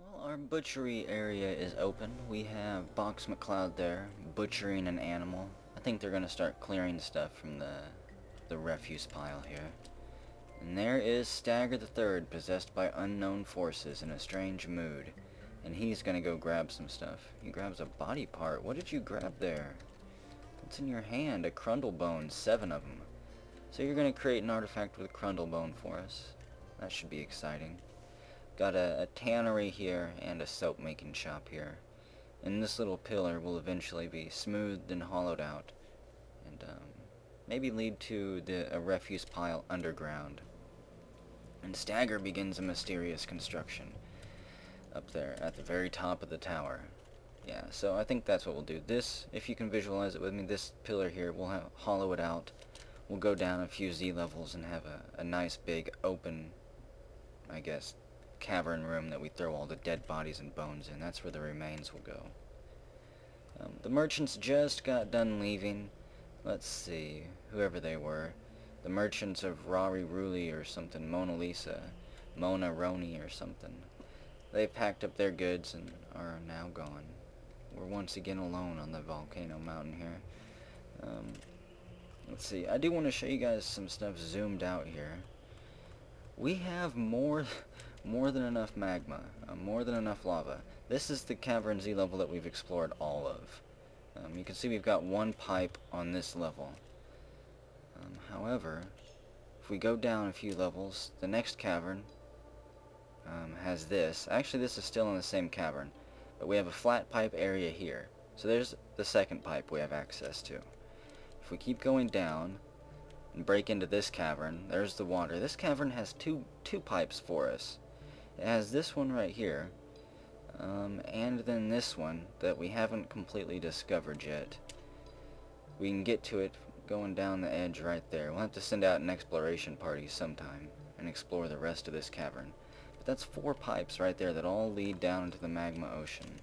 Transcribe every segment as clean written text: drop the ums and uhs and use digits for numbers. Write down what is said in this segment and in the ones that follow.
Well, our butchery area is open. We have Box McCloud there, butchering an animal. I think they're gonna start clearing stuff from the refuse pile here. And there is Stagger the Third, possessed by unknown forces in a strange mood. And he's gonna go grab some stuff. He grabs a body part. What did you grab there? What's in your hand? A crundle bone, 7 of them. So you're gonna create an artifact with a crundle bone for us. That should be exciting. Got a tannery here and a soap making shop here. And this little pillar will eventually be smoothed and hollowed out. And maybe lead to a refuse pile underground. And Stagger begins a mysterious construction up there at the very top of the tower. Yeah, so I think that's what we'll do. This, if you can visualize it with me, this pillar here, we'll hollow it out. We'll go down a few Z levels and have a nice big open, I guess, cavern room that we throw all the dead bodies and bones in. That's where the remains will go. The merchants just got done leaving. Let's see, whoever they were. The merchants of Rari Ruli or something, Mona Lisa, Mona Roni or something. They packed up their goods and are now gone. We're once again alone on the volcano mountain here. Let's see, I do want to show you guys some stuff zoomed out here. We have more than enough magma, more than enough lava. This is the cavern Z level that we've explored all of. You can see we've got one pipe on this level. However, if we go down a few levels, the next cavern has this. Actually, this is still in the same cavern, but we have a flat pipe area here. So there's the second pipe we have access to. If we keep going down and break into this cavern, there's the water. This cavern has two pipes for us. It has this one right here, and then this one that we haven't completely discovered yet. We can get to it going down the edge right there. We'll have to send out an exploration party sometime and explore the rest of this cavern. But that's 4 pipes right there that all lead down into the magma ocean,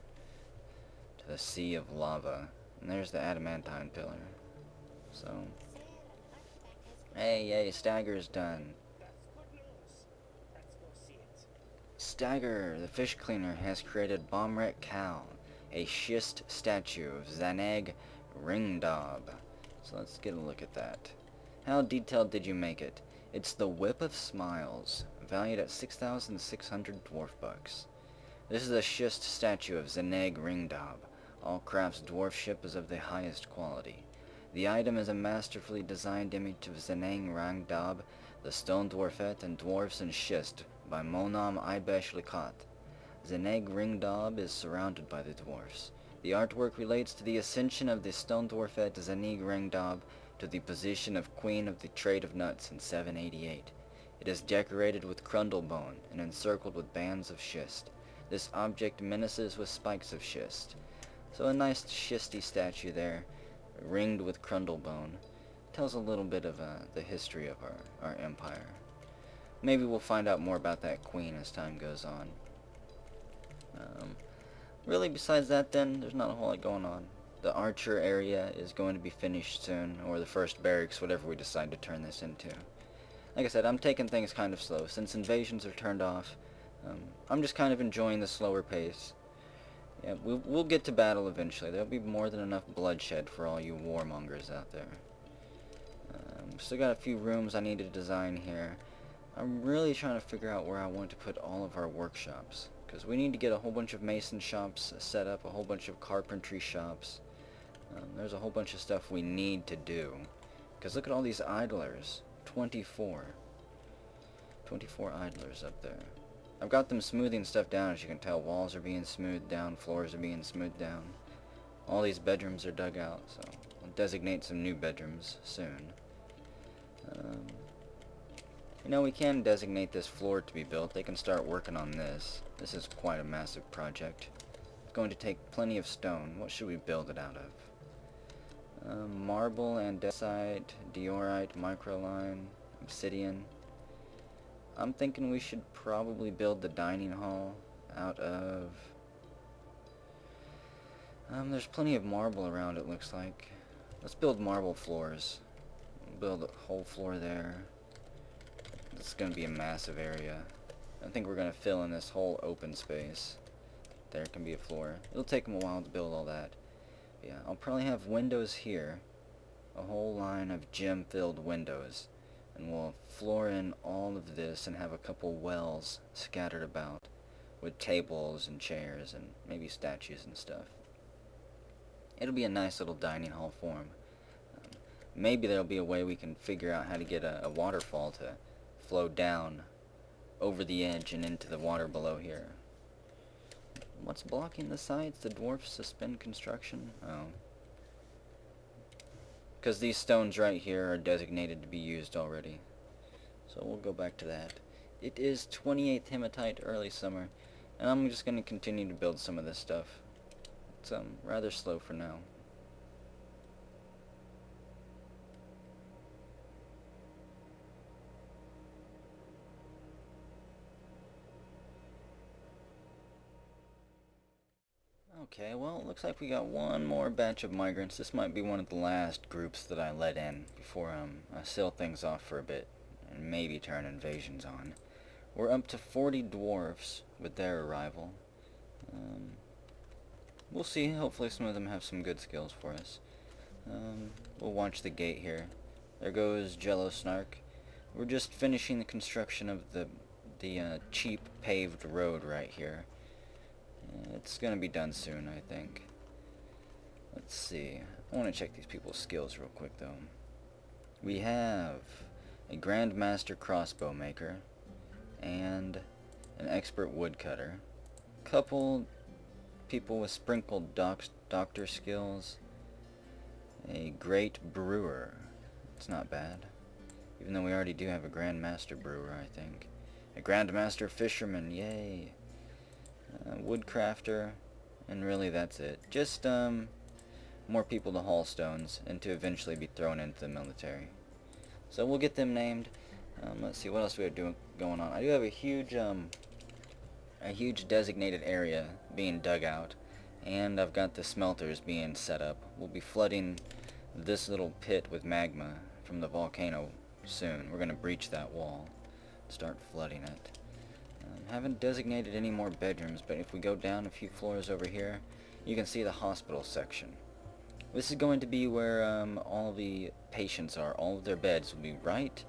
to the sea of lava. And there's the adamantine pillar. So, hey, Stagger's done. Stagger, the fish cleaner, has created Bomrek Cal, a schist statue of Zaneg Ringdob. So let's get a look at that. How detailed did you make it? It's the Whip of Smiles, valued at 6,600 dwarf bucks. This is a schist statue of Zaneg Ringdob. All crafts dwarfship is of the highest quality. The item is a masterfully designed image of Zaneg Ringdob, the stone dwarfette and dwarfs in schist, by Monam Ibesh Likat. Zaneg Ringdob is surrounded by the dwarfs. The artwork relates to the ascension of the stone dwarfette Zaneg Ringdob to the position of Queen of the Trade of Nuts in 788. It is decorated with crundlebone and encircled with bands of schist. This object menaces with spikes of schist. So a nice schisty statue there, ringed with crundlebone. Tells a little bit of the history of our empire. Maybe we'll find out more about that queen as time goes on. Really, besides that then, there's not a whole lot going on. The archer area is going to be finished soon, or the first barracks, whatever we decide to turn this into. Like I said, I'm taking things kind of slow. Since invasions are turned off, I'm just kind of enjoying the slower pace. Yeah, we'll get to battle eventually. There'll be more than enough bloodshed for all you warmongers out there. Still got a few rooms I need to design here. I'm really trying to figure out where I want to put all of our workshops, because we need to get a whole bunch of mason shops set up, a whole bunch of carpentry shops. There's a whole bunch of stuff we need to do, because look at all these idlers. 24 idlers up there. I've got them smoothing stuff down. As you can tell, walls are being smoothed down, floors are being smoothed down. All these bedrooms are dug out, so I'll designate some new bedrooms soon. You know, we can designate this floor to be built. They can start working on this. This is quite a massive project. It's going to take plenty of stone. What should we build it out of? Marble, andesite, diorite, microline, obsidian. I'm thinking we should probably build the dining hall out of... there's plenty of marble around, it looks like. Let's build marble floors. Build a whole floor there. It's going to be a massive area. I think we're going to fill in this whole open space. there can be a floor. It'll take them a while to build all that. But yeah, I'll probably have windows here. A whole line of gem-filled windows. And we'll floor in all of this and have a couple wells scattered about with tables and chairs and maybe statues and stuff. It'll be a nice little dining hall form. Maybe there'll be a way we can figure out how to get a waterfall to flow down over the edge and into the water below here. What's blocking the sides? The dwarfs suspend construction? Oh. Because these stones right here are designated to be used already. So we'll go back to that. It is 28th hematite early summer, and I'm just going to continue to build some of this stuff. It's rather slow for now. Okay, well, it looks like we got one more batch of migrants. This might be one of the last groups that I let in before I seal things off for a bit and maybe turn invasions on. We're up to 40 dwarves with their arrival. We'll see. Hopefully some of them have some good skills for us. We'll watch the gate here. There goes Jello Snark. We're just finishing the construction of the cheap paved road right here. It's gonna be done soon, I think. Let's see. I want to check these people's skills real quick, though. We have a Grandmaster Crossbow Maker and an Expert Woodcutter. Couple people with sprinkled doctor skills. A Great Brewer. It's not bad. Even though we already do have a Grandmaster Brewer, I think. A Grandmaster Fisherman, yay! Woodcrafter, and really that's it. Just more people to haul stones and to eventually be thrown into the military. So we'll get them named. Let's see what else we are doing going on. I do have a huge designated area being dug out, and I've got the smelters being set up. We'll be flooding this little pit with magma from the volcano soon. We're gonna breach that wall, start flooding it. Haven't designated any more bedrooms, but if we go down a few floors over here, you can see the hospital section. This is going to be where all the patients are. All of their beds will be right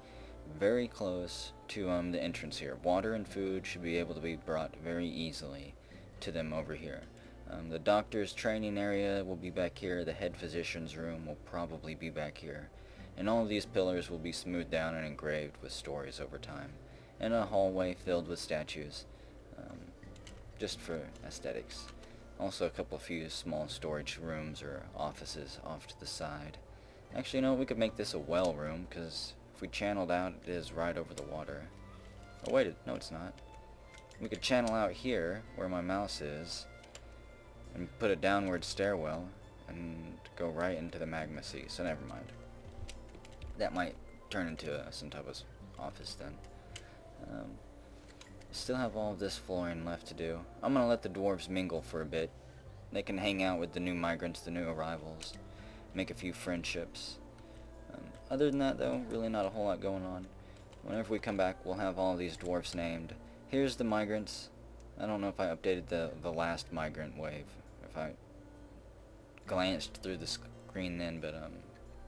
very close to the entrance here. Water and food should be able to be brought very easily to them over here. The doctor's training area will be back here. The head physician's room will probably be back here. And all of these pillars will be smoothed down and engraved with stories over time. And a hallway filled with statues, just for aesthetics. Also a few small storage rooms or offices off to the side. Actually, we could make this a well room, because if we channeled out, it is right over the water. Oh wait, no it's not. We could channel out here, where my mouse is, and put a downward stairwell, and go right into the magma sea, so never mind. That might turn into some type of office then. Still have all of this flooring left to do. I'm gonna let the dwarves mingle for a bit. They can hang out with the new migrants, the new arrivals, make a few friendships. Other than that, though, really not a whole lot going on. Whenever we come back, we'll have all of these dwarfs named. Here's the migrants. I don't know if I updated the last migrant wave, if I glanced through the screen then, but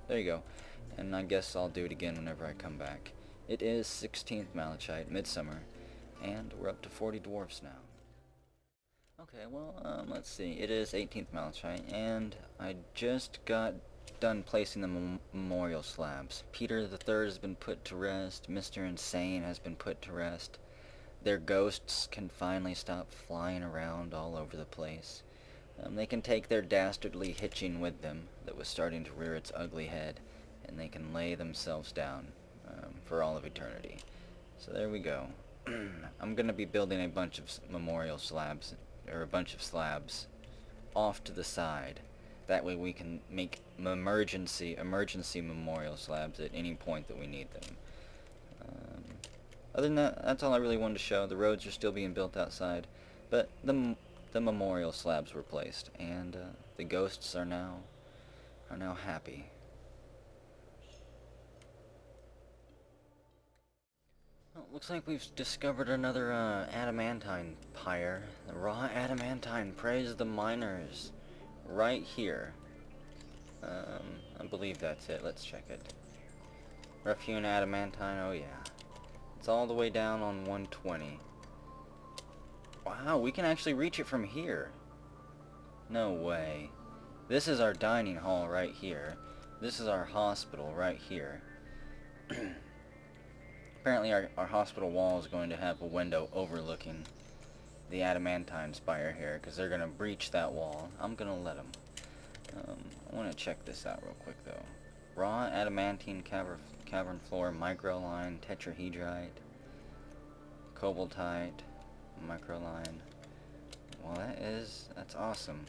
there you go. And I guess I'll do it again whenever I come back. It is 16th Malachite, Midsummer, and we're up to 40 dwarfs now. Okay, well, let's see. It is 18th Malachite, and I just got done placing the memorial slabs. Peter the Third has been put to rest. Mr. Insane has been put to rest. Their ghosts can finally stop flying around all over the place. They can take their dastardly hitching with them that was starting to rear its ugly head, and they can lay themselves down for all of eternity. So there we go. I'm going to be building a bunch of memorial slabs, or a bunch of slabs, off to the side. That way we can make emergency memorial slabs at any point that we need them. Other than that, that's all I really wanted to show. The roads are still being built outside, but the memorial slabs were placed, and the ghosts are now happy. Well, looks like we've discovered another adamantine pyre. The raw adamantine praise the miners. Right here. I believe that's it. Let's check it. Refune adamantine, oh yeah. It's all the way down on 120. Wow, we can actually reach it from here. No way. This is our dining hall right here. This is our hospital right here. Apparently our hospital wall is going to have a window overlooking the adamantine spire here, because they're going to breach that wall. I'm going to let them. I want to check this out real quick though. Raw adamantine cavern floor, microline, tetrahedrite, cobaltite, microline. Well, that's awesome.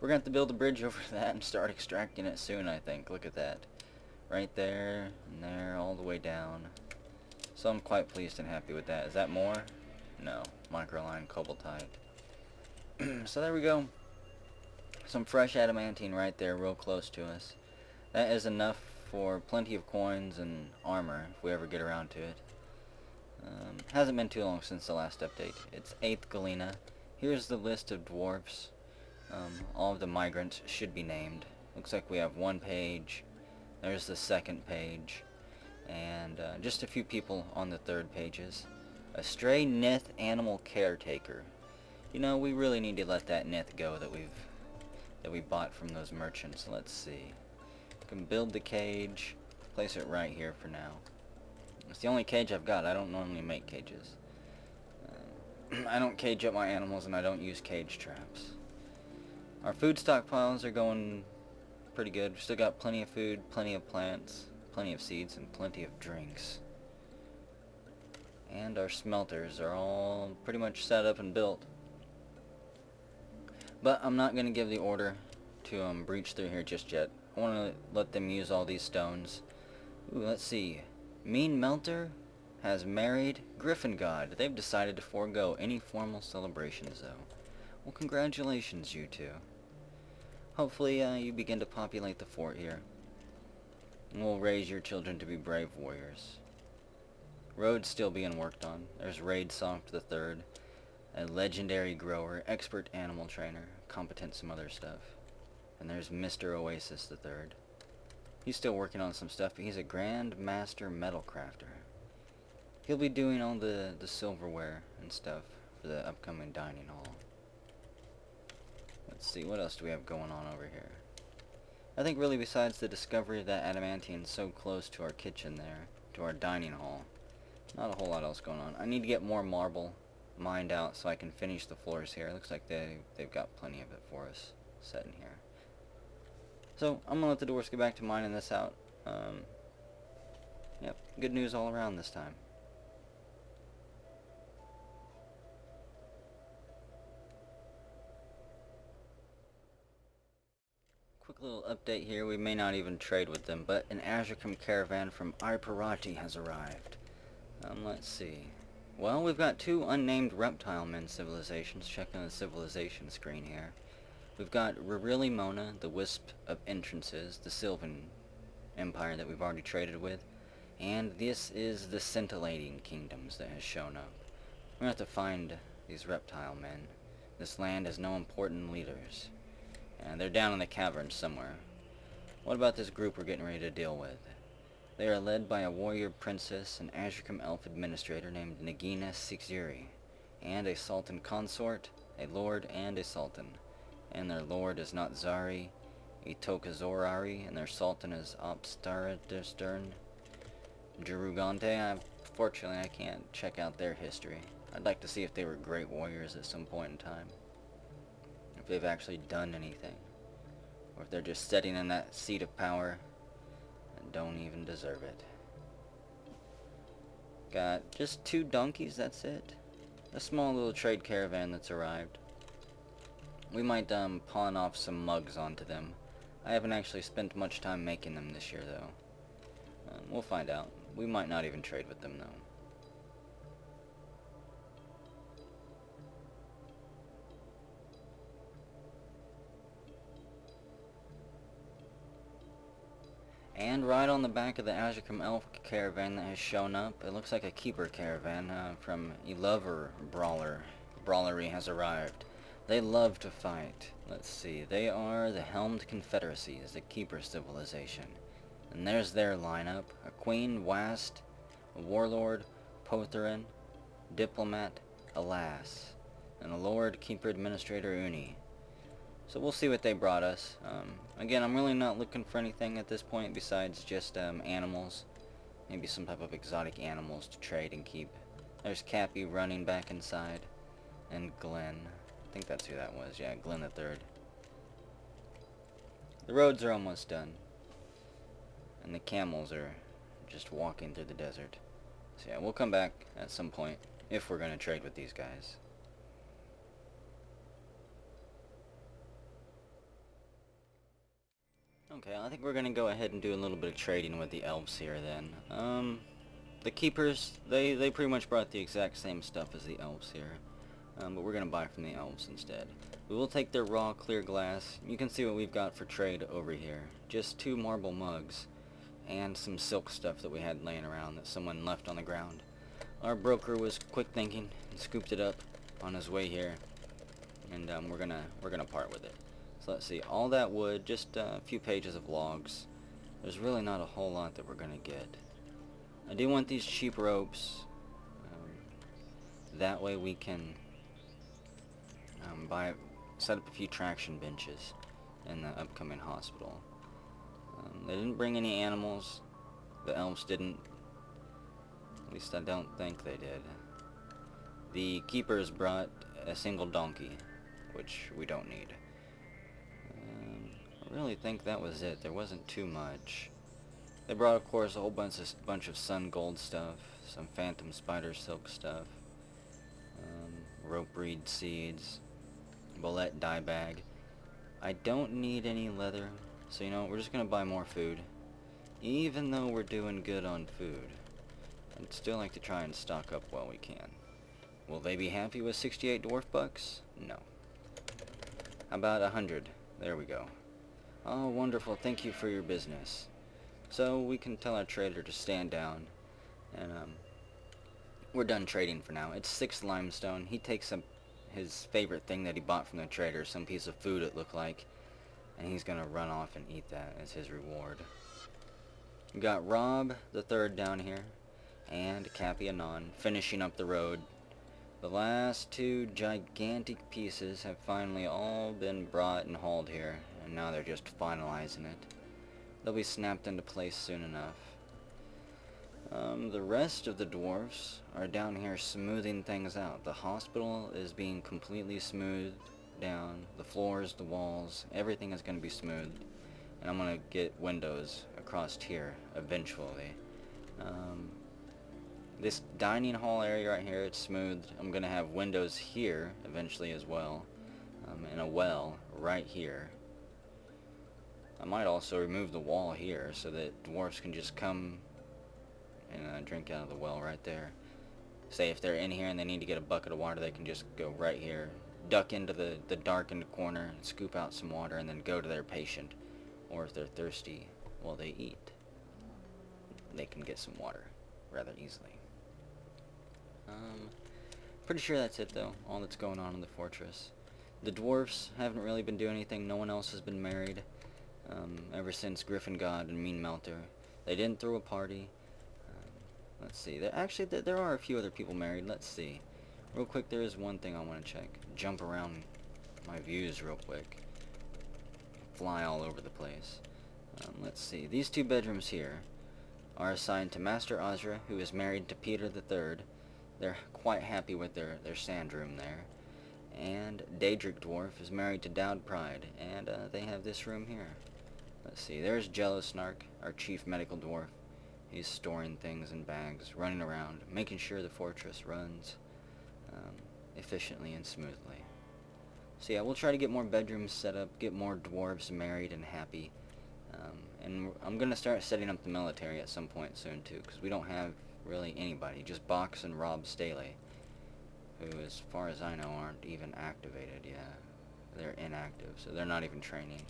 We're going to have to build a bridge over that and start extracting it soon, I think. Look at that. Right there, and there, all the way down. So I'm quite pleased and happy with that. Is that more? No. Microline, cobaltite. So there we go. Some fresh adamantine right there, real close to us. That is enough for plenty of coins and armor, if we ever get around to it. Hasn't been too long since the last update. It's 8th Galena. Here's the list of dwarves. All of the migrants should be named. Looks like we have one page. There's the second page. And just a few people on the third pages. A stray Nith animal caretaker. You know, we really need to let that Nith go that we bought from those merchants. Let's see. We can build the cage. Place it right here for now. It's the only cage I've got. I don't normally make cages. I don't cage up my animals, and I don't use cage traps. Our food stockpiles are going pretty good. We've still got plenty of food, plenty of plants, plenty of seeds, and plenty of drinks. And our smelters are all pretty much set up and built. But I'm not going to give the order to breach through here just yet. I want to let them use all these stones. Ooh, let's see. Mean Melter has married Griffin God. They've decided to forego any formal celebrations, though. Well, congratulations, you two. Hopefully, you begin to populate the fort here. And we'll raise your children to be brave warriors. Road's still being worked on. There's Raid Soft the Third, a legendary grower, expert animal trainer, competent some other stuff. And there's Mr. Oasis the Third. He's still working on some stuff, but he's a Grand Master Metal Crafter. He'll be doing all the silverware and stuff for the upcoming dining hall. Let's see, what else do we have going on over here? I think really besides the discovery of that adamantine so close to our kitchen there, to our dining hall, not a whole lot else going on. I need to get more marble mined out so I can finish the floors here. It looks like they've got plenty of it for us set in here. So, I'm going to let the dwarves get back to mining this out. Yep, good news all around this time. Quick little update here. We may not even trade with them, but an Azurcum caravan from Arparati has arrived. Let's see. Well, we've got two unnamed reptile men civilizations. Checking the civilization screen here. We've got Ririli Mona, the Wisp of Entrances, the Sylvan Empire that we've already traded with. And this is the Scintillating Kingdoms that has shown up. We're going to have to find these reptile men. This land has no important leaders. And they're down in the caverns somewhere. What about this group we're getting ready to deal with? They are led by a warrior princess, an Azurcum elf administrator named Nagina Sixiri, and a sultan consort, a lord, and a sultan. And their lord is not Zari, Itokazorari, and their sultan is Obstaradistern Jurugante. Fortunately, I can't check out their history. I'd like to see if they were great warriors at some point in time. If they've actually done anything. Or if they're just sitting in that seat of power and don't even deserve it. Got just 2 donkeys, that's it. A small little trade caravan that's arrived. We might pawn off some mugs onto them. I haven't actually spent much time making them this year, though. We'll find out. We might not even trade with them, though. And right on the back of the Azurcum Elf caravan that has shown up, it looks like a keeper caravan from Elover Brawlery has arrived. They love to fight. Let's see, they are the Helmed Confederacies, the keeper civilization. And there's their lineup: a queen, Wast, a warlord, Potherin, diplomat, Alas, and a lord, keeper, administrator, Uni. So we'll see what they brought us. Again, I'm really not looking for anything at this point besides just animals. Maybe some type of exotic animals to trade and keep. There's Cappy running back inside. And Glenn. I think that's who that was. Yeah, Glenn the Third. The roads are almost done. And the camels are just walking through the desert. So yeah, we'll come back at some point if we're going to trade with these guys. Okay, I think we're gonna go ahead and do a little bit of trading with the elves here then. The keepers, they pretty much brought the exact same stuff as the elves here. But we're gonna buy from the elves instead. We will take their raw clear glass. You can see what we've got for trade over here. Just 2 marble mugs and some silk stuff that we had laying around that someone left on the ground. Our broker was quick thinking and scooped it up on his way here. And we're gonna part with it. So let's see, all that wood, just a few pages of logs. There's really not a whole lot that we're going to get. I do want these cheap ropes. That way we can set up a few traction benches in the upcoming hospital. They didn't bring any animals. The elves didn't. At least I don't think they did. The keepers brought a single donkey, which we don't need. I really think that was it. There wasn't too much. They brought, of course, a whole bunch of sun gold stuff, some phantom spider silk stuff, rope reed seeds, bullet dye bag. I don't need any leather, so you know, we're just gonna buy more food. Even though we're doing good on food, I'd still like to try and stock up while we can. Will they be happy with 68 dwarf bucks? No. How about 100? There we go. Oh, wonderful. Thank you for your business. So we can tell our trader to stand down. And we're done trading for now. It's 6 limestone. He takes his favorite thing that he bought from the trader, some piece of food it looked like, and he's gonna run off and eat that as his reward. We got Rob the Third down here, and Cappy Anon finishing up the road. The last 2 gigantic pieces have finally all been brought and hauled here, and now they're just finalizing it. They'll be snapped into place soon enough. The rest of the dwarves are down here smoothing things out. The hospital is being completely smoothed down. The floors, the walls, everything is going to be smoothed. And I'm going to get windows across here eventually. This dining hall area right here, it's smoothed. I'm going to have windows here eventually as well. And a well right here. I might also remove the wall here so that dwarves can just come and drink out of the well right there. Say if they're in here and they need to get a bucket of water, they can just go right here, duck into the darkened corner, scoop out some water, and then go to their patient. Or if they're thirsty while they eat, they can get some water rather easily. Pretty sure that's it though, all that's going on in the fortress. The dwarfs haven't really been doing anything. No one else has been married ever since Griffin God and Mean Melter. They didn't throw a party. Let's see. There are a few other people married. Let's see. Real quick, there is one thing I want to check. Jump around my views real quick. Fly all over the place. Let's see. These 2 bedrooms here are assigned to Master Ozra, who is married to Peter the Third. They're quite happy with their sand room there. And Daedric Dwarf is married to Dowd Pride, and they have this room here. Let's see, there's Jello Snark, our chief medical dwarf. He's storing things in bags, running around, making sure the fortress runs efficiently and smoothly. So yeah, we'll try to get more bedrooms set up, get more dwarves married and happy. And I'm going to start setting up the military at some point soon too, because we don't have really anybody, just Box and Rob Staley, who as far as I know aren't even activated. Yeah, they're inactive, so they're not even training.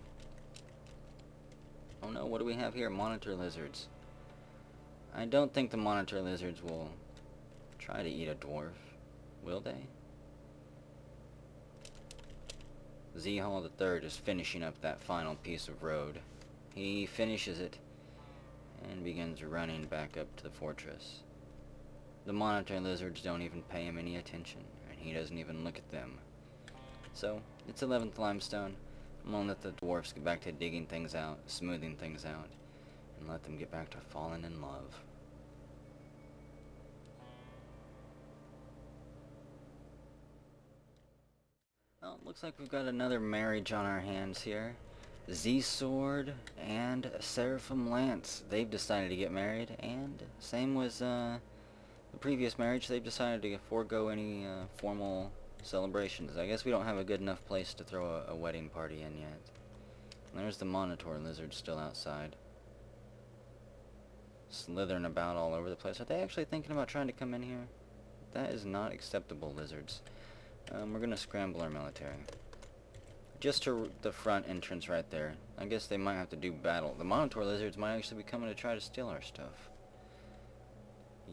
Oh no, what do we have here? Monitor lizards. I don't think the monitor lizards will try to eat a dwarf. Will they? Z-Hall III is finishing up that final piece of road. He finishes it and begins running back up to the fortress. The monitor lizards don't even pay him any attention, and he doesn't even look at them. So, it's 11th limestone. I'm gonna let the dwarfs get back to digging things out, smoothing things out, and let them get back to falling in love. Well, it looks like we've got another marriage on our hands here. Z-Sword and Seraphim Lance. They've decided to get married, and same was the previous marriage. They've decided to forego any formal celebrations. I guess we don't have a good enough place to throw a wedding party in yet. And there's the monitor lizard still outside, slithering about all over the place. Are they actually thinking about trying to come in here? That is not acceptable, lizards. We're gonna scramble our military. Just to the front entrance right there. I guess they might have to do battle. The monitor lizards might actually be coming to try to steal our stuff.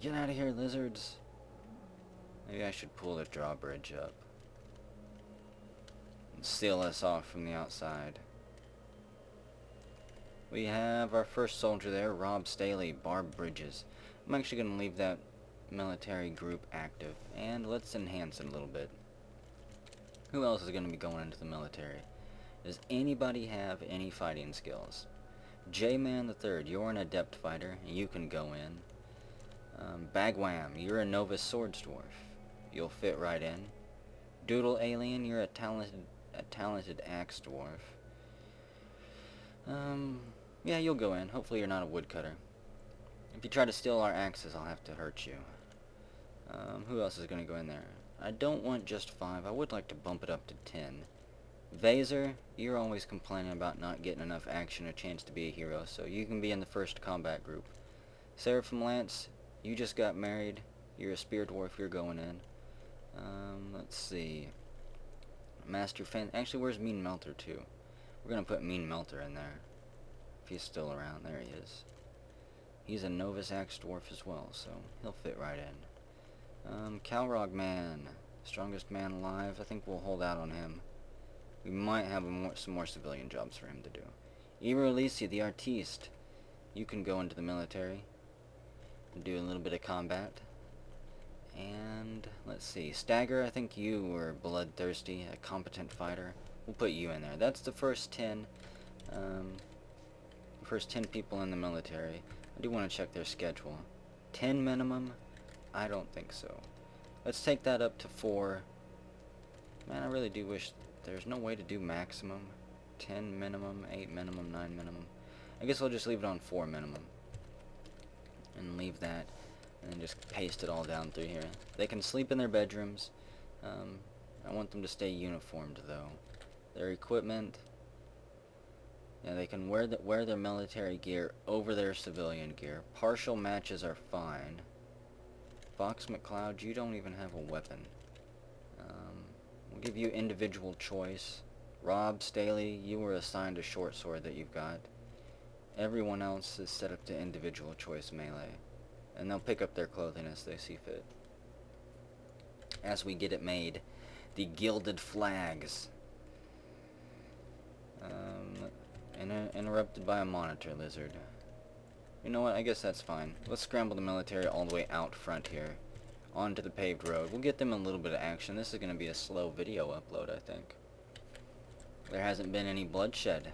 Get out of here, lizards. Maybe I should pull the drawbridge up and seal us off from the outside. We have our first soldier there, Rob Staley, Barb Bridges. I'm actually going to leave that military group active, and let's enhance it a little bit. Who else is going to be going into the military? Does anybody have any fighting skills? J-Man III, you're an adept fighter, and you can go in. Bagwham, you're a novice swords dwarf. You'll fit right in. Doodle Alien, you're a talented axe dwarf. Yeah, you'll go in. Hopefully you're not a woodcutter. If you try to steal our axes, I'll have to hurt you. Who else is going to go in there? I don't want just 5. I would like to bump it up to 10. Vaser, you're always complaining about not getting enough action or chance to be a hero, so you can be in the first combat group. Seraphim Lance, you just got married. You're a spear dwarf. You're going in. Let's see. Master Fan. Actually, where's Mean Melter too? We're gonna put Mean Melter in there. If he's still around, there he is. He's a novice axe dwarf as well, so he'll fit right in. Calrog Man, strongest man alive. I think we'll hold out on him. We might have some more civilian jobs for him to do. Ira Alicia, the artiste. You can go into the military and do a little bit of combat. And let's see, Stagger, I think you were bloodthirsty, a competent fighter. We'll put you in there. That's the first 10 people in the military. I do want to check their schedule. 10 minimum? I don't think so. Let's take that up to 4. Man, I really do wish there's no way to do maximum. 10 minimum, 8 minimum, 9 minimum. I guess I'll just leave it on 4 minimum. And leave that. And then just paste it all down through here. They can sleep in their bedrooms. I want them to stay uniformed though. Their equipment, yeah, they can wear their military gear over their civilian gear. Partial matches are fine. Fox McCloud, you don't even have a weapon. We'll give you individual choice. Rob Staley, you were assigned a short sword that you've got. Everyone else is set up to individual choice melee. And they'll pick up their clothing as they see fit. As we get it made, the gilded flags. Interrupted by a monitor lizard. You know what, I guess that's fine. Let's scramble the military all the way out front here, onto the paved road. We'll get them a little bit of action. This is going to be a slow video upload, I think. There hasn't been any bloodshed.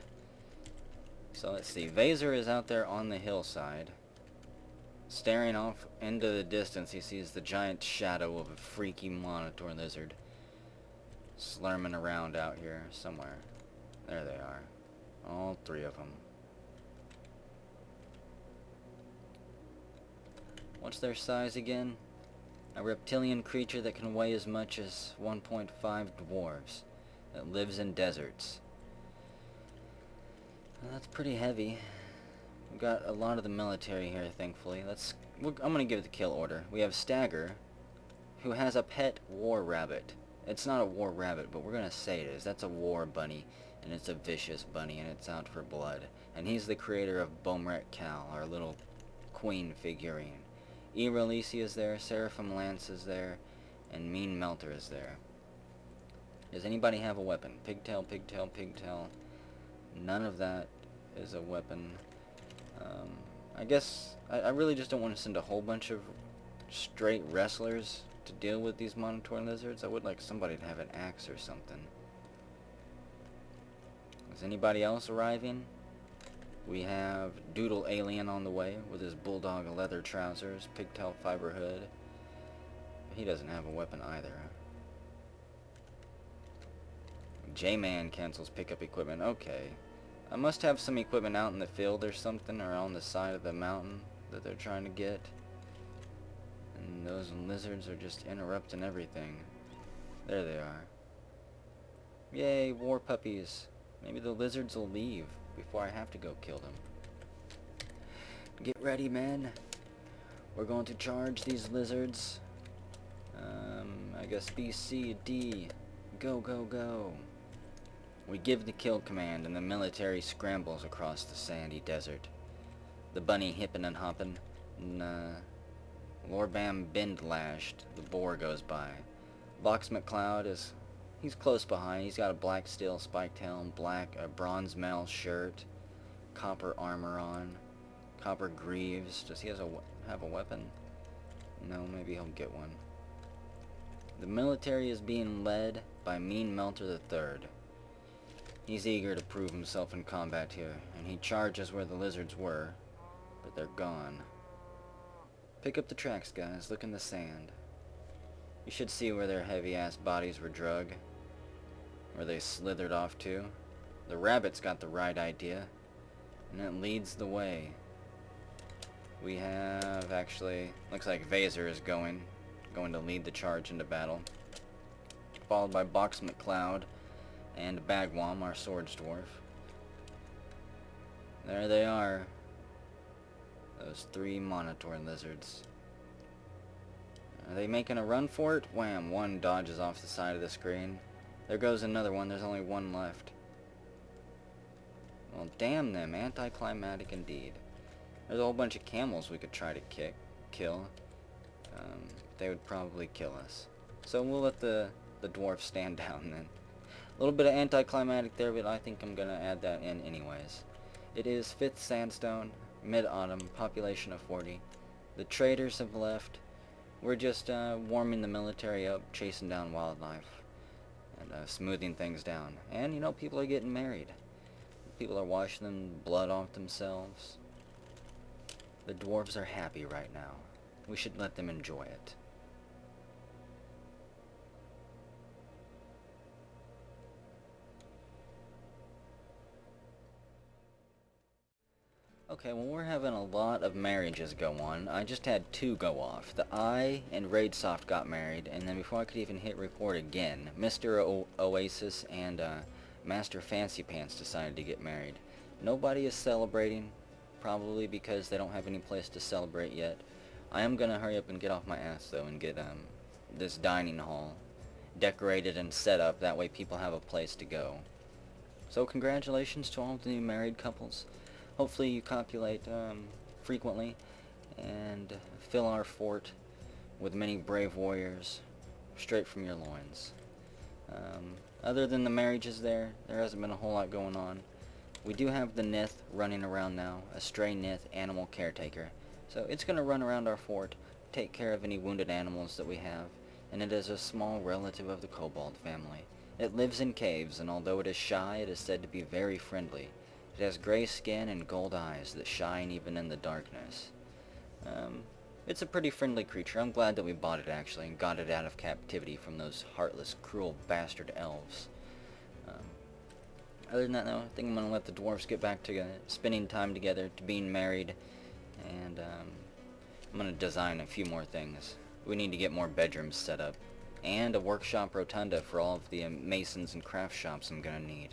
So let's see, Vaser is out there on the hillside. Staring off into the distance, he sees the giant shadow of a freaky monitor lizard slurming around out here somewhere. There they are. All 3 of them. What's their size again? A reptilian creature that can weigh as much as 1.5 dwarves, that lives in deserts. Well, that's pretty heavy. We've got a lot of the military here, thankfully. I'm going to give the kill order. We have Stagger, who has a pet war rabbit. It's not a war rabbit, but we're gonna say it is. That's a war bunny, and it's a vicious bunny, and it's out for blood. And he's the creator of Bomret Cal, our little queen figurine. Irelisi is there, Seraphim Lance is there, and Mean Melter is there. Does anybody have a weapon? Pigtail, pigtail, pigtail. None of that is a weapon. I guess I really just don't want to send a whole bunch of straight wrestlers to deal with these Monitor lizards. I would like somebody to have an axe or something. Is anybody else arriving? We have Doodle Alien on the way with his bulldog leather trousers, pigtail fiber hood. He doesn't have a weapon either. J-Man cancels pickup equipment. Okay. I must have some equipment out in the field or something, or on the side of the mountain that they're trying to get. And those lizards are just interrupting everything. There they are. Yay, war puppies. Maybe the lizards will leave before I have to go kill them. Get ready, men. We're going to charge these lizards. I guess B, C, D. Go, go, go. We give the kill command and the military scrambles across the sandy desert. The bunny hippin' and hoppin', and Lorbam bend lashed. The boar goes by. Vox McCloud he's close behind. He's got a black steel spiked helm, black bronze mail shirt, copper armor on, copper greaves. Does he have a weapon? No, maybe he'll get one. The military is being led by Mean Melter III. He's eager to prove himself in combat here, and he charges where the lizards were, but they're gone. Pick up the tracks, guys. Look in the sand. You should see where their heavy-ass bodies were drug, where they slithered off to. The rabbit's got the right idea, and it leads the way. We have, actually, looks like Vaser is going to lead the charge into battle, followed by Box McCloud and Bagwam, our swords dwarf. There they are. Those 3 Monitor lizards. Are they making a run for it? Wham! One dodges off the side of the screen. There goes another one. There's only one left. Well, damn them. Anticlimactic indeed. There's a whole bunch of camels we could try to kill. They would probably kill us. So we'll let the dwarf stand down then. A little bit of anticlimactic there, but I think I'm going to add that in anyways. It is 5th Sandstone, mid-autumn, population of 40. The traders have left. We're just warming the military up, chasing down wildlife, and smoothing things down. And, you know, people are getting married. People are washing them blood off themselves. The dwarves are happy right now. We should let them enjoy it. Okay, well, we're having a lot of marriages go on. I just had 2 go off. The Eye and Raidsoft got married, and then before I could even hit record again, Mr. Oasis and Master Fancy Pants decided to get married. Nobody is celebrating, probably because they don't have any place to celebrate yet. I am going to hurry up and get off my ass, though, and get this dining hall decorated and set up. That way people have a place to go. So congratulations to all the new married couples. Hopefully you copulate frequently and fill our fort with many brave warriors straight from your loins. Other than the marriages there hasn't been a whole lot going on. We do have the Nith running around now, a stray Nith animal caretaker. So it's going to run around our fort, take care of any wounded animals that we have, and it is a small relative of the kobold family. It lives in caves, and although it is shy, it is said to be very friendly. It has gray skin and gold eyes that shine even in the darkness. It's a pretty friendly creature. I'm glad that we bought it, actually, and got it out of captivity from those heartless, cruel, bastard elves. Other than that, though, I think I'm going to let the dwarves get back to spending time together, to being married, and I'm going to design a few more things. We need to get more bedrooms set up, and a workshop rotunda for all of the masons and craft shops I'm going to need.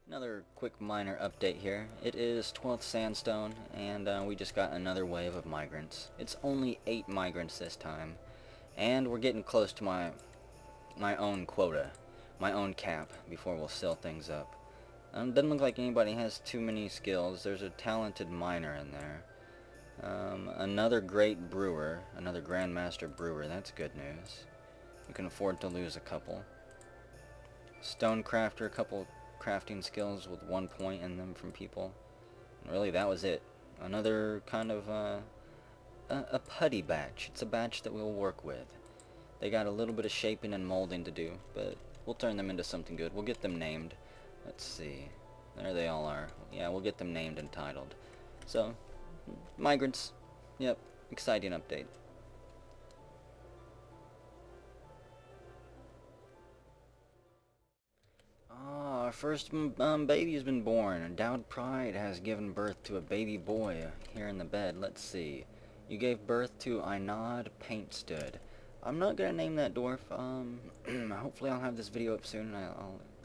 Another quick minor update here. It is 12th Sandstone, and we just got another wave of migrants. It's only 8 migrants this time, and we're getting close to my own quota, my own cap, before we'll seal things up. Doesn't look like anybody has too many skills. There's a talented miner in there. Another great brewer, another Grandmaster brewer, that's good news. We can afford to lose a couple. Stonecrafter, a couple crafting skills with 1 point in them from people. And really, that was it. Another kind of a putty batch. It's a batch that we'll work with. They got a little bit of shaping and molding to do, but we'll turn them into something good. We'll get them named. Let's see. There they all are. Yeah, we'll get them named and titled. So, migrants. Yep, exciting update. Our first baby's been born. Endowed Pride has given birth to a baby boy here in the bed. Let's see. You gave birth to Inod Paintstud. I'm not gonna name that dwarf. Hopefully I'll have this video up soon, and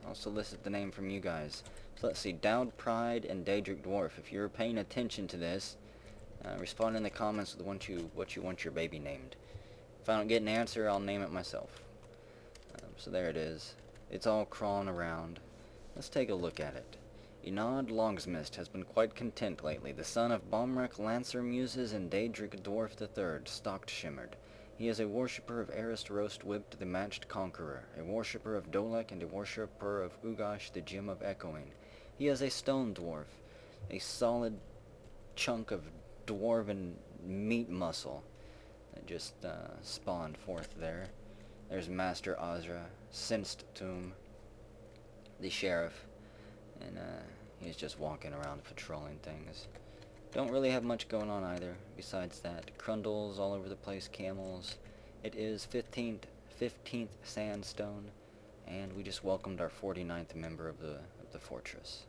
I'll solicit the name from you guys. So let's see. Dowd Pride and Daedric Dwarf. If you're paying attention to this, respond in the comments with what you want your baby named. If I don't get an answer, I'll name it myself. So there it is. It's all crawling around. Let's take a look at it. Enod Longsmist has been quite content lately. The son of Bomrek Lancer Muses and Daedric Dwarf III, stocked shimmered. He is a worshipper of Arist Roast Whipped the Matched Conqueror, a worshipper of Dolek, and a worshipper of Ugash the Gem of Echoing. He is a stone dwarf, a solid chunk of dwarven meat muscle that just spawned forth there. There's Master Azra, Sensed Tomb, the sheriff, and he's just walking around patrolling things. Don't really have much going on either, besides that. Crundles all over the place, camels. It is 15th Sandstone, and we just welcomed our 49th member of the fortress.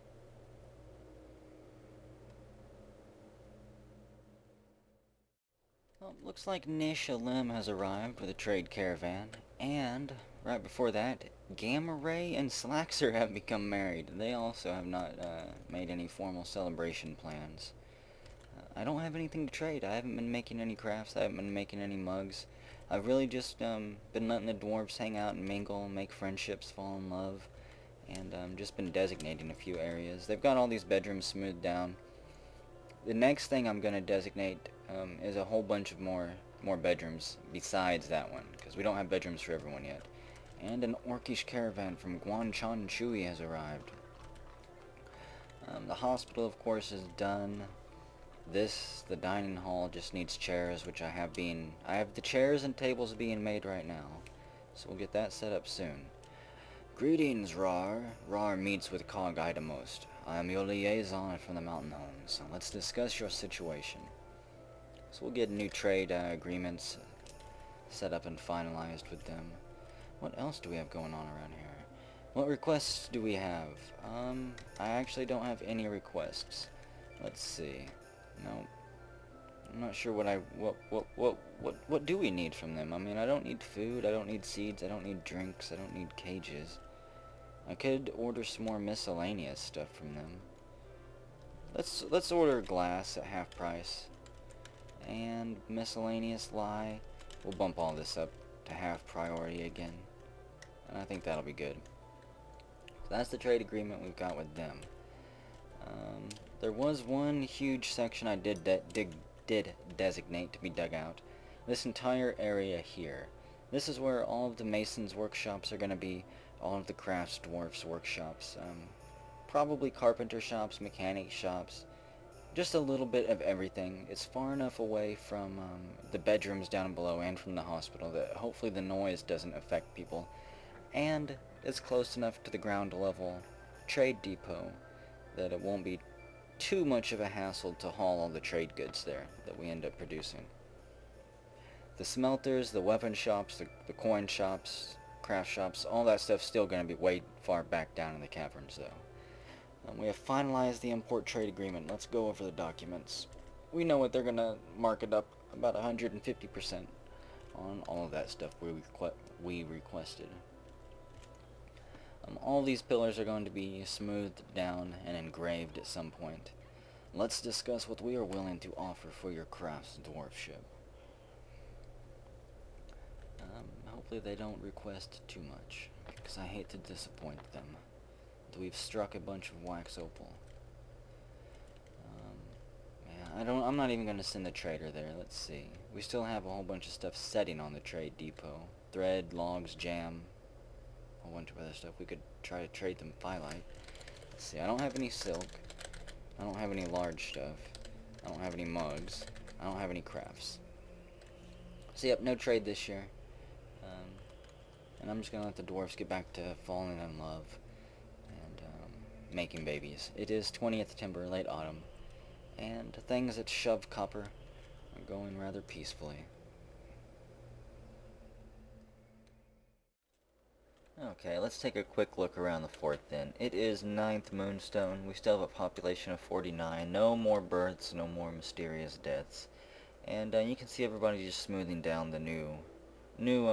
Well, looks like Nish Alim has arrived with a trade caravan, and right before that, Gamma Ray and Slaxer have become married. They also have not made any formal celebration plans. I don't have anything to trade. I haven't been making any crafts. I haven't been making any mugs. I've really just been letting the dwarves hang out and mingle, make friendships, fall in love, and just been designating a few areas. They've got all these bedrooms smoothed down. The next thing I'm going to designate is a whole bunch of more bedrooms besides that one, because we don't have bedrooms for everyone yet. And an orcish caravan from Guanchan Chui has arrived. The hospital, of course, is done. The dining hall just needs chairs, which I have the chairs and tables being made right now. So we'll get that set up soon. Greetings, Rar. Rar meets with Cog Idamost. I am your liaison from the Mountain Homes. Let's discuss your situation. So we'll get new trade agreements set up and finalized with them. What else do we have going on around here? What requests do we have? I actually don't have any requests. Let's see. No. I'm not sure what do we need from them? I mean, I don't need food, I don't need seeds, I don't need drinks, I don't need cages. I could order some more miscellaneous stuff from them. Let's order glass at half price. And miscellaneous lye. We'll bump all this up to half priority again. And I think that'll be good. So that's the trade agreement we've got with them. There was one huge section I did designate to be dug out. This entire area here. This is where all of the masons' workshops are going to be. All of the crafts dwarfs' workshops. Probably carpenter shops, mechanic shops. Just a little bit of everything. It's far enough away from the bedrooms down below and from the hospital that hopefully the noise doesn't affect people. And it's close enough to the ground level trade depot that it won't be too much of a hassle to haul all the trade goods there that we end up producing. The smelters, the weapon shops, the coin shops, craft shops, all that stuff's still going to be way far back down in the caverns though. We have finalized the import trade agreement. Let's go over the documents. We know what they're going to mark it up about 150% on all of that stuff we requested. All these pillars are going to be smoothed down and engraved at some point. Let's discuss what we are willing to offer for your craft's dwarf ship. Hopefully they don't request too much, because I hate to disappoint them. We've struck a bunch of wax opal. Yeah, I'm not even gonna send the trader there. Let's see. We still have a whole bunch of stuff setting on the trade depot. Thread, logs, jam, a whole bunch of other stuff. We could try to trade them phyllite. Let's see, I don't have any silk. I don't have any large stuff. I don't have any mugs. I don't have any crafts. So yep, no trade this year. And I'm just gonna let the dwarves get back to falling in love and making babies. It is 20th Timber, late autumn, and things that shove copper are going rather peacefully. Okay, let's take a quick look around the fort then. It is 9th Moonstone. We still have a population of 49. No more births, no more mysterious deaths. And you can see everybody just smoothing down the new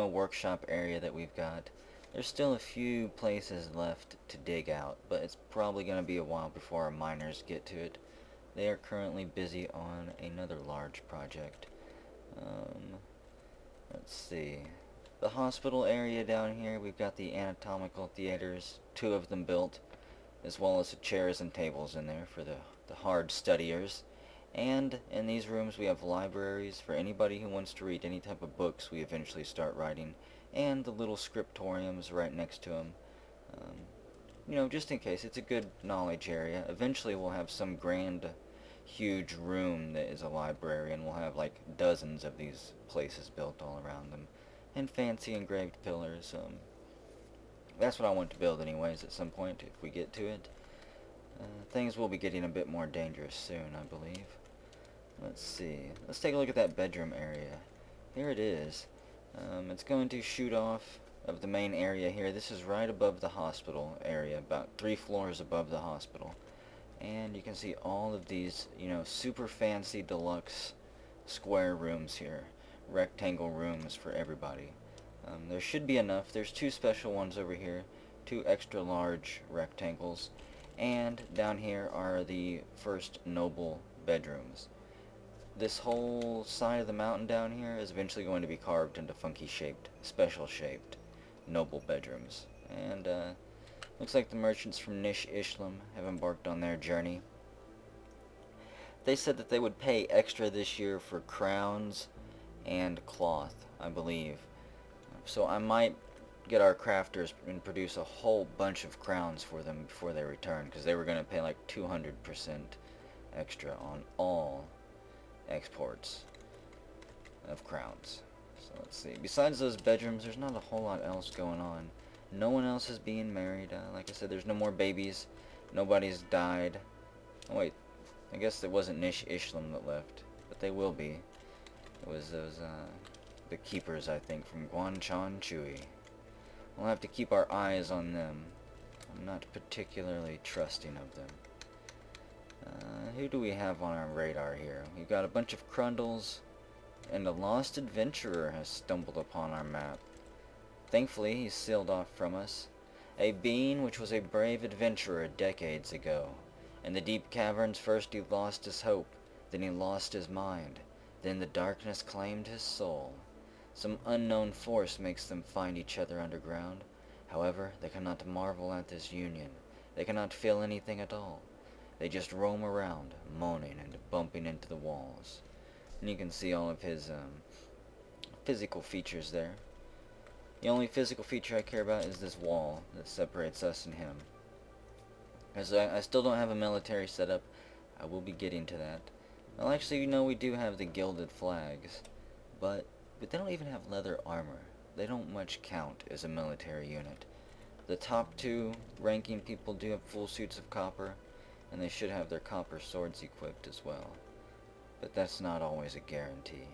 workshop area that we've got. There's still a few places left to dig out, but it's probably going to be a while before our miners get to it. They are currently busy on another large project. Let's see. The hospital area down here, we've got the anatomical theaters, 2 of them built, as well as the chairs and tables in there for the hard studiers. And in these rooms we have libraries for anybody who wants to read any type of books we eventually start writing, and the little scriptoriums right next to them. Just in case, it's a good knowledge area. Eventually we'll have some grand, huge room that is a library, and we'll have like dozens of these places built all around them, and fancy engraved pillars. That's what I want to build anyways at some point if we get to it. Things will be getting a bit more dangerous soon, I believe. Let's see. Let's take a look at that bedroom area. Here it is. It's going to shoot off of the main area here. This is right above the hospital area, about 3 floors above the hospital. And you can see all of these, super fancy deluxe square rooms here. Rectangle rooms for everybody. There should be enough. There's 2 special ones over here. 2 extra large rectangles. And down here are the first noble bedrooms. This whole side of the mountain down here is eventually going to be carved into funky shaped, special shaped, noble bedrooms. And looks like the merchants from Nish Ishlam have embarked on their journey. They said that they would pay extra this year for crowns and cloth, I believe. So I might get our crafters and produce a whole bunch of crowns for them before they return, because they were going to pay like 200% extra on all exports of crowns. So let's see. Besides those bedrooms, there's not a whole lot else going on. No one else is being married. Like I said, there's no more babies. Nobody's died. Oh wait, I guess it wasn't Nish Ishlam that left, but they will be. It was those the keepers, I think, from Guanchan Chui. We'll have to keep our eyes on them. I'm not particularly trusting of them. Who do we have on our radar here? We've got a bunch of Crundles, and a lost adventurer has stumbled upon our map. Thankfully, he's sealed off from us. A being which was a brave adventurer decades ago. In the deep caverns first he lost his hope, then he lost his mind, then the darkness claimed his soul. Some unknown force makes them find each other underground. However, they cannot marvel at this union. They cannot feel anything at all. They just roam around, moaning and bumping into the walls. And you can see all of his physical features there. The only physical feature I care about is this wall that separates us and him. As I still don't have a military setup, I will be getting to that. Well, actually, we do have the gilded flags, but they don't even have leather armor. They don't much count as a military unit. The top 2 ranking people do have full suits of copper, and they should have their copper swords equipped as well. But that's not always a guarantee.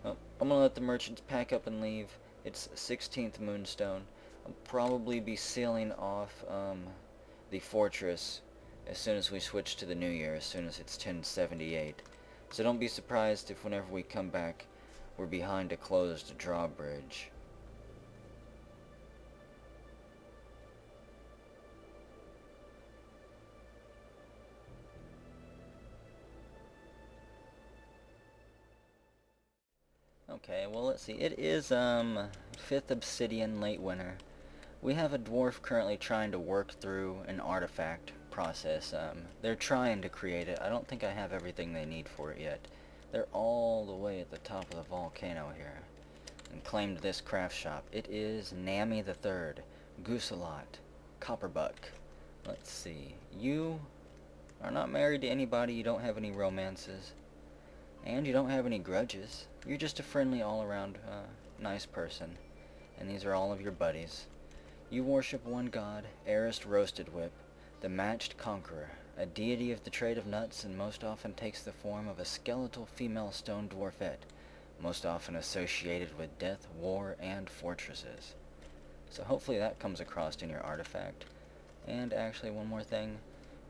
Well, I'm gonna let the merchants pack up and leave. It's 16th Moonstone. I'll probably be sealing off the fortress as soon as we switch to the new year, as soon as it's 1078. So don't be surprised if whenever we come back, we're behind a closed drawbridge. Okay, well let's see. It is 5th obsidian, late winter. We have a dwarf currently trying to work through an artifact process. They're trying to create it. I don't think I have everything they need for it yet. They're all the way at the top of the volcano here and claimed this craft shop. It is Nami the Third, Gooselot, Copperbuck. Let's see. You are not married to anybody. You don't have any romances. And you don't have any grudges. You're just a friendly, all-around, nice person. And these are all of your buddies. You worship one god, Arist Roasted Whip, the Matched Conqueror, a deity of the trade of nuts, and most often takes the form of a skeletal female stone dwarfette, most often associated with death, war, and fortresses. So hopefully that comes across in your artifact. And actually, one more thing.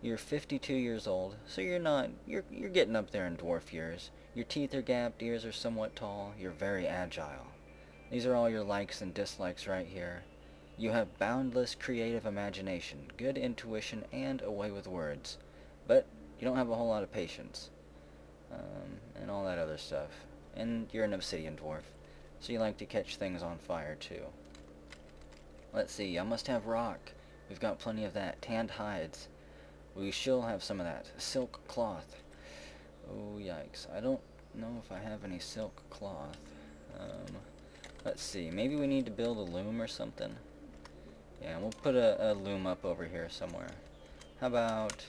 You're 52 years old, so you're getting up there in dwarf years. Your teeth are gapped, ears are somewhat tall, you're very agile. These are all your likes and dislikes right here. You have boundless creative imagination, good intuition, and a way with words. But you don't have a whole lot of patience. And all that other stuff. And you're an obsidian dwarf, so you like to catch things on fire too. Let's see, I must have rock. We've got plenty of that. Tanned hides. We shall have some of that. Silk cloth. Oh, yikes. I don't know if I have any silk cloth. Let's see. Maybe we need to build a loom or something. Yeah, we'll put a loom up over here somewhere. How about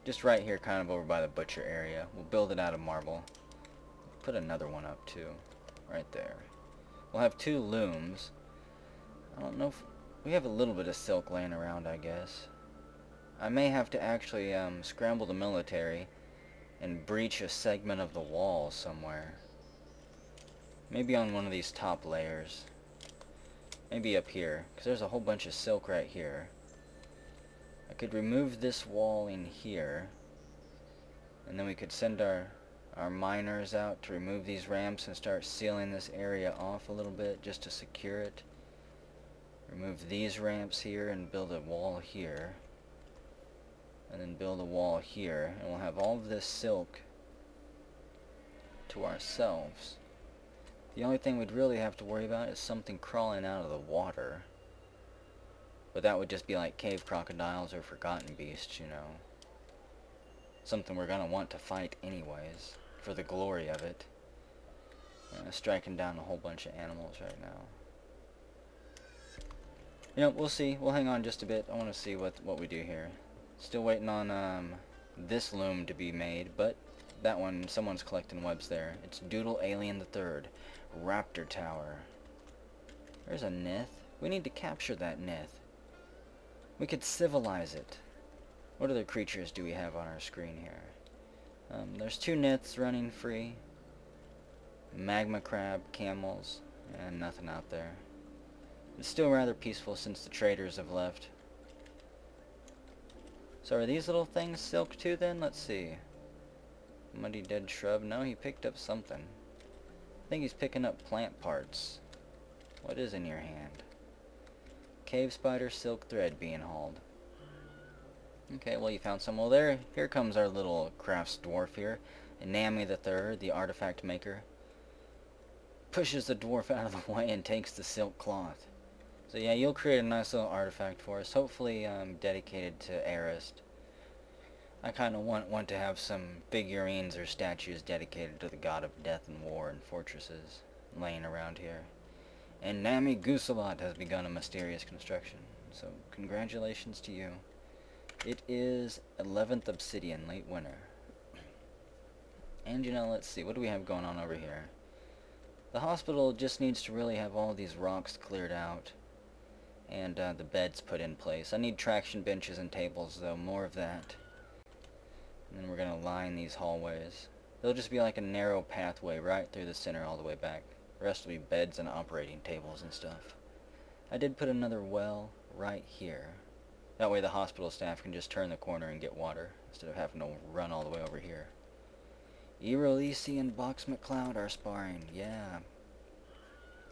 just right here, kind of over by the butcher area. We'll build it out of marble. Put another one up, too. Right there. We'll have 2 looms. I don't know if... We have a little bit of silk laying around, I guess. I may have to actually scramble the military and breach a segment of the wall somewhere. Maybe on one of these top layers. Maybe up here, because there's a whole bunch of silk right here. I could remove this wall in here, and then we could send our miners out to remove these ramps and start sealing this area off a little bit just to secure it. Remove these ramps here and build a wall here. And then build a wall here, and we'll have all of this silk to ourselves. The only thing we'd really have to worry about is something crawling out of the water. But that would just be like cave crocodiles or forgotten beasts, you know. Something we're gonna want to fight anyways, for the glory of it. Striking down a whole bunch of animals right now. You know, we'll see. We'll hang on just a bit. I want to see what we do here. Still waiting on this loom to be made, but that one, someone's collecting webs there. It's Doodle Alien the Third, Raptor Tower. There's a Nith. We need to capture that Nith. We could civilize it. What other creatures do we have on our screen here? There's 2 Niths running free. Magma crab, camels, and nothing out there. It's still rather peaceful since the traders have left. So are these little things silk too then? Let's see. Muddy dead shrub. No, he picked up something. I think he's picking up plant parts. What is in your hand? Cave spider, silk thread being hauled. Okay, well you found some. Well here comes our little crafts dwarf here. And Nami the Third, the artifact maker, pushes the dwarf out of the way and takes the silk cloth. So yeah, you'll create a nice little artifact for us, hopefully dedicated to Arist. I kind of want to have some figurines or statues dedicated to the god of death and war and fortresses laying around here. And Nami Gooselot has begun a mysterious construction, so congratulations to you. It is 11th obsidian, late winter. And you know, let's see, what do we have going on over here? The hospital just needs to really have all these rocks cleared out. And the beds put in place. I need traction benches and tables, though, more of that. And then we're going to line these hallways. It'll just be like a narrow pathway right through the center all the way back. The rest will be beds and operating tables and stuff. I did put another well right here. That way the hospital staff can just turn the corner and get water, instead of having to run all the way over here. Erolisi and Box McCloud are sparring, yeah.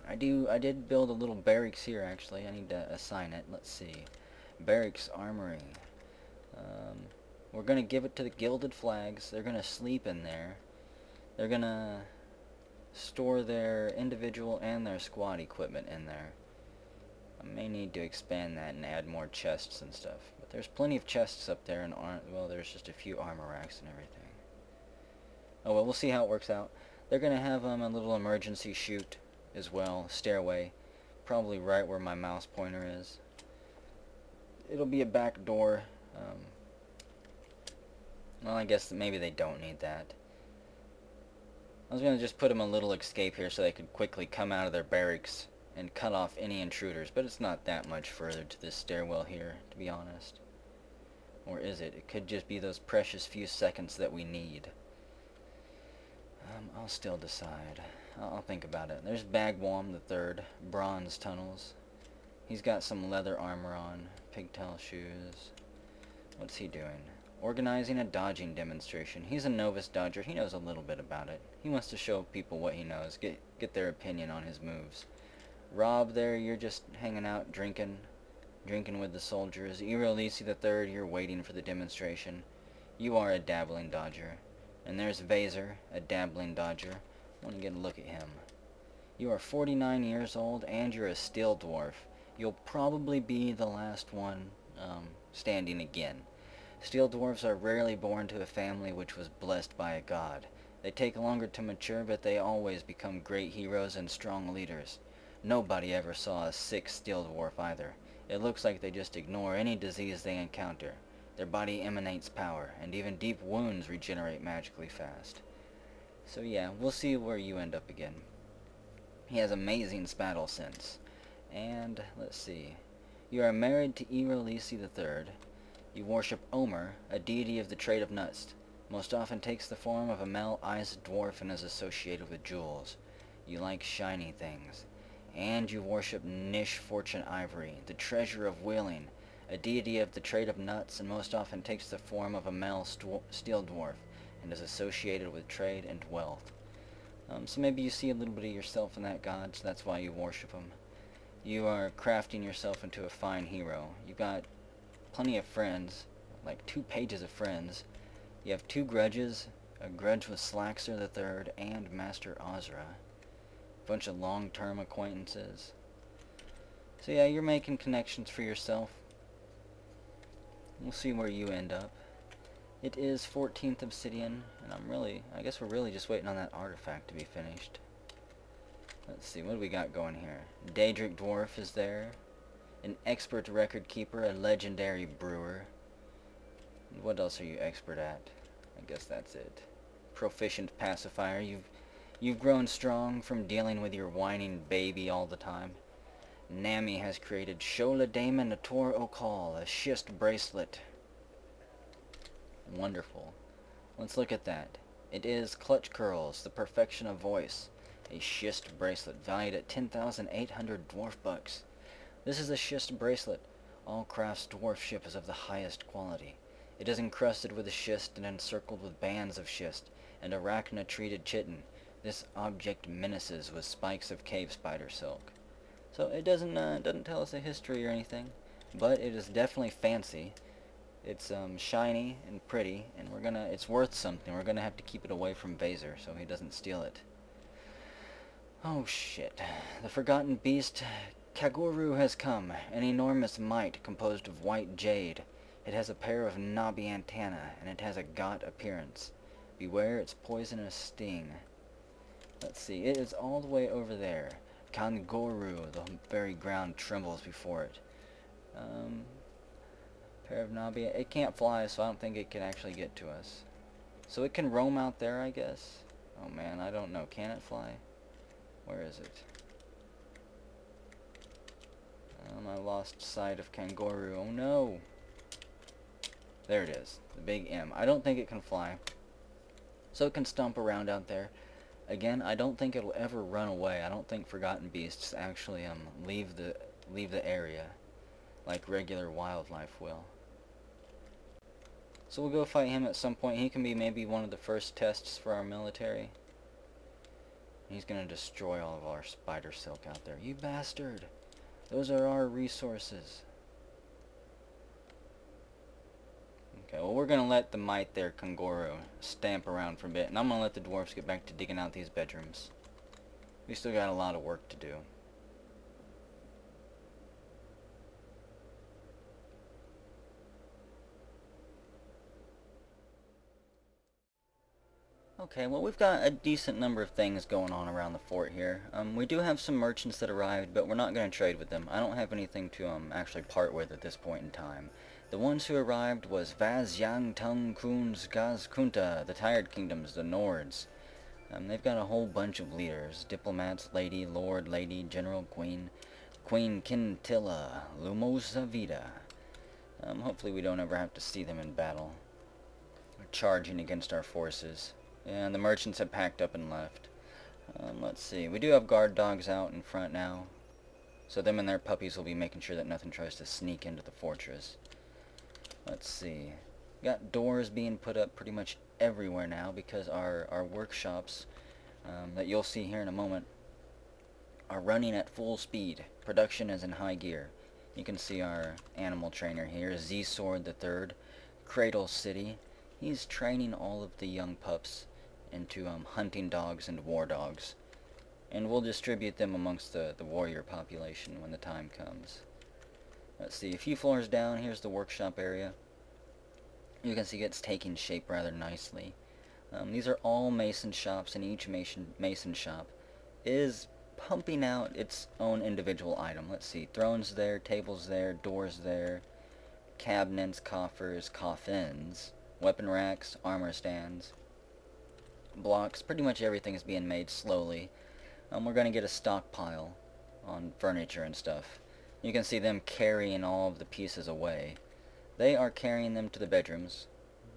I did build a little barracks here, actually. I need to assign it. Let's see. Barracks Armory. We're going to give it to the Gilded Flags. They're going to sleep in there. They're going to store their individual and their squad equipment in there. I may need to expand that and add more chests and stuff. But there's plenty of chests up there, and well, there's just a few armor racks and everything. Oh well, we'll see how it works out. They're gonna have a little emergency chute as well, stairway, probably right where my mouse pointer is. It'll be a back door. Well, I guess maybe they don't need that. I was gonna just put them a little escape here so they could quickly come out of their barracks and cut off any intruders, but it's not that much further to this stairwell here, to be honest. Or is it? It could just be those precious few seconds that we need. I'll still decide. I'll think about it. There's Bagwam the Third, bronze tunnels. He's got some leather armor on, pigtail shoes. What's he doing? Organizing a dodging demonstration. He's a novice dodger. He knows a little bit about it. He wants to show people what he knows, get their opinion on his moves. Rob, there, you're just hanging out, drinking with the soldiers. Irolisi the Third, you're waiting for the demonstration. You are a dabbling dodger. And there's Vaser, a dabbling dodger. I want to get a look at him. You are 49 years old, and you're a steel dwarf. You'll probably be the last one standing again. Steel dwarves are rarely born to a family which was blessed by a god. They take longer to mature, but they always become great heroes and strong leaders. Nobody ever saw a sick steel dwarf either. It looks like they just ignore any disease they encounter. Their body emanates power, and even deep wounds regenerate magically fast. So yeah, we'll see where you end up again. He has amazing spattle sense. And, let's see. You are married to Irolisi the Third. You worship Omer, a deity of the trade of nuts. Most often takes the form of a male-eyed dwarf and is associated with jewels. You like shiny things. And you worship Nish Fortune Ivory, the treasure of wheeling, a deity of the trade of nuts, and most often takes the form of a male steel dwarf, and is associated with trade and wealth. So maybe you see a little bit of yourself in that god, so that's why you worship him. You are crafting yourself into a fine hero. You've got plenty of friends, like 2 pages of friends. You have 2 grudges, a grudge with Slaxer the Third and Master Ozra. A bunch of long-term acquaintances. So yeah, you're making connections for yourself. We'll see where you end up. It is 14th Obsidian, and I guess we're really just waiting on that artifact to be finished. Let's see, what do we got going here? Daedric Dwarf is there. An expert record keeper, a legendary brewer. And what else are you expert at? I guess that's it. Proficient pacifier. You've grown strong from dealing with your whining baby all the time. Nami has created Shola Damon Nator Okal, a schist bracelet. Wonderful. Let's look at that. It is Clutch Curls, the perfection of voice. A schist bracelet valued at 10,800 dwarf bucks. This is a schist bracelet. All crafts dwarfship is of the highest quality. It is encrusted with a schist and encircled with bands of schist, and arachna-treated chitin. This object menaces with spikes of cave spider silk. So it doesn't tell us a history or anything, but it is definitely fancy. It's shiny and pretty, and it's worth something. We're gonna have to keep it away from Vaser so he doesn't steal it. Oh shit. The forgotten beast Kaguru has come, an enormous mite composed of white jade. It has a pair of knobby antennae, and it has a gaunt appearance. Beware its poisonous sting. Let's see, it is all the way over there. Kanguru, the very ground trembles before it. Pair of knobby, it can't fly, so I don't think it can actually get to us. So it can roam out there, I guess. Oh man, I don't know, can it fly? Where is it? I lost sight of Kanguru. Oh no! There it is. The big M. I don't think it can fly. So it can stomp around out there. Again, I don't think it'll ever run away. I don't think Forgotten Beasts actually leave the area like regular wildlife will. So we'll go fight him at some point. He can be maybe one of the first tests for our military. He's gonna destroy all of our spider silk out there. You bastard! Those are our resources. Okay, well we're gonna let the mite there, Kanguru, stamp around for a bit, and I'm gonna let the dwarves get back to digging out these bedrooms. We still got a lot of work to do. Okay, well we've got a decent number of things going on around the fort here. We do have some merchants that arrived, but we're not going to trade with them. I don't have anything to actually part with at this point in time. The ones who arrived was Vaz Yang Tung Kunz Gaz Kunta, the Tired Kingdoms, the Nords. They've got a whole bunch of leaders. Diplomats, lady, lord, lady, general, queen, Queen Quintilla, Lumosa Vida. Hopefully we don't ever have to see them in battle. They're charging against our forces. And the merchants have packed up and left. Let's see. We do have guard dogs out in front now. So them and their puppies will be making sure that nothing tries to sneak into the fortress. Let's see. Got doors being put up pretty much everywhere now because our workshops that you'll see here in a moment are running at full speed. Production is in high gear. You can see our animal trainer here, Z-Sword the Third, Cradle City. He's training all of the young pups into hunting dogs and war dogs. And we'll distribute them amongst the warrior population when the time comes. Let's see, a few floors down, here's the workshop area. You can see it's taking shape rather nicely. These are all mason shops, and each mason shop is pumping out its own individual item. Let's see, thrones there, tables there, doors there, cabinets, coffers, coffins, weapon racks, armor stands, blocks. Pretty much everything is being made slowly. We're going to get a stockpile on furniture and stuff. You can see them carrying all of the pieces away. They are carrying them to the bedrooms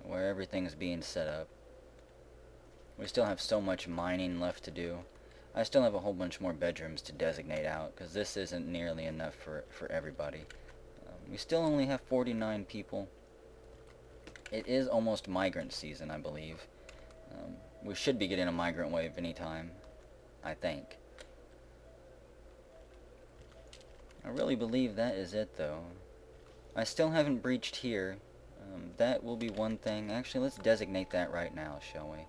where everything's being set up. We still have so much mining left to do. I still have a whole bunch more bedrooms to designate out because this isn't nearly enough for everybody. We still only have 49 people. It is almost migrant season, I believe. We should be getting a migrant wave anytime, I think. I really believe that is it, though. I still haven't breached here. That will be one thing. Actually, let's designate that right now, shall we?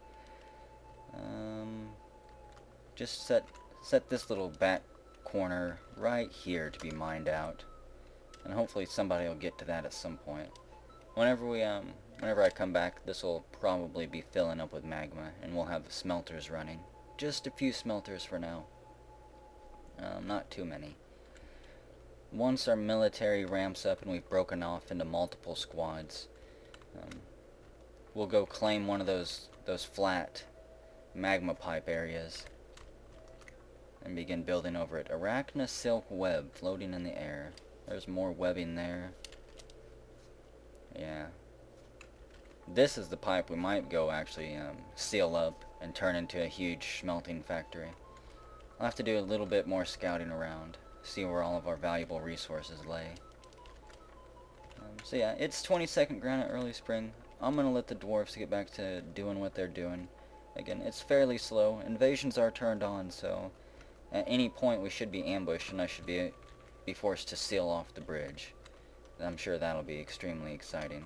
Just set this little back corner right here to be mined out. And hopefully somebody will get to that at some point. Whenever I come back, this will probably be filling up with magma, and we'll have the smelters running. Just a few smelters for now. Not too many. Once our military ramps up and we've broken off into multiple squads, we'll go claim one of those flat magma pipe areas and begin building over it. Arachna silk web floating in the air. There's more webbing there. Yeah. This is the pipe we might go actually seal up and turn into a huge smelting factory. I'll have to do a little bit more scouting around, see where all of our valuable resources lay. So yeah, it's 22nd granite early spring. I'm gonna let the dwarves get back to doing what they're doing. Again, it's fairly slow. Invasions are turned on, so at any point we should be ambushed and I should be forced to seal off the bridge. I'm sure that'll be extremely exciting.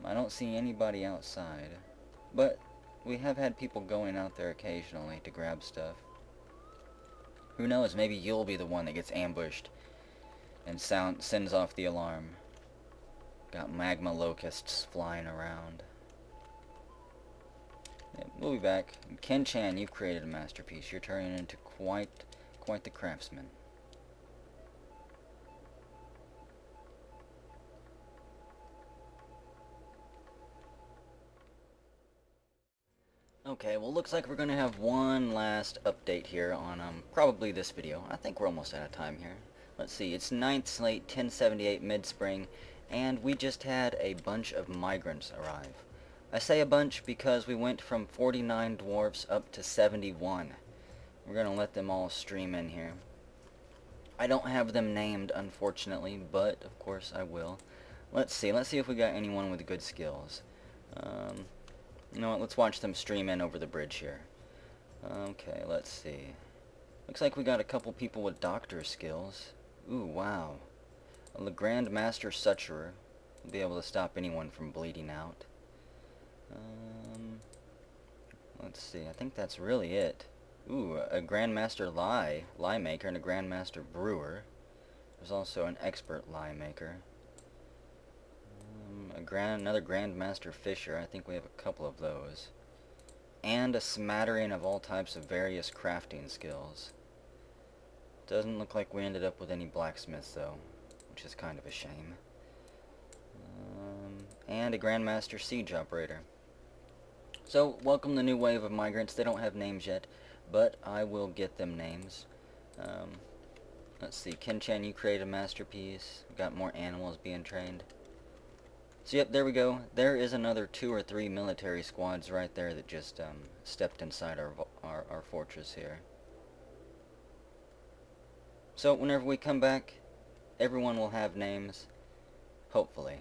I don't see anybody outside, but we have had people going out there occasionally to grab stuff. Who knows, maybe you'll be the one that gets ambushed and sends off the alarm. Got magma locusts flying around. Yeah, we'll be back. Ken Chan, you've created a masterpiece. You're turning into quite the craftsman. Okay, well looks like we're going to have one last update here on probably this video. I think we're almost out of time here. Let's see, it's 9th slate, 1078 mid-spring, and we just had a bunch of migrants arrive. I say a bunch because we went from 49 dwarves up to 71. We're going to let them all stream in here. I don't have them named, unfortunately, but of course I will. Let's see if we got anyone with good skills. You know what, let's watch them stream in over the bridge here. Okay, let's see. Looks like we got a couple people with doctor skills. Ooh, wow. A Grand Master Suturer will be able to stop anyone from bleeding out. Let's see, I think that's really it. Ooh, a Grandmaster Lie Maker, and a Grandmaster Brewer. There's also an Expert Lie Maker. Another Grandmaster Fisher. I think we have a couple of those. And a smattering of all types of various crafting skills. Doesn't look like we ended up with any blacksmiths though, which is kind of a shame. And a Grandmaster Siege Operator. So, welcome the new wave of migrants. They don't have names yet, but I will get them names. Let's see, Ken-chan, you create a masterpiece. We've got more animals being trained. So yep, there we go. There is another 2 or 3 military squads right there that just stepped inside our fortress here. So whenever we come back, everyone will have names, hopefully.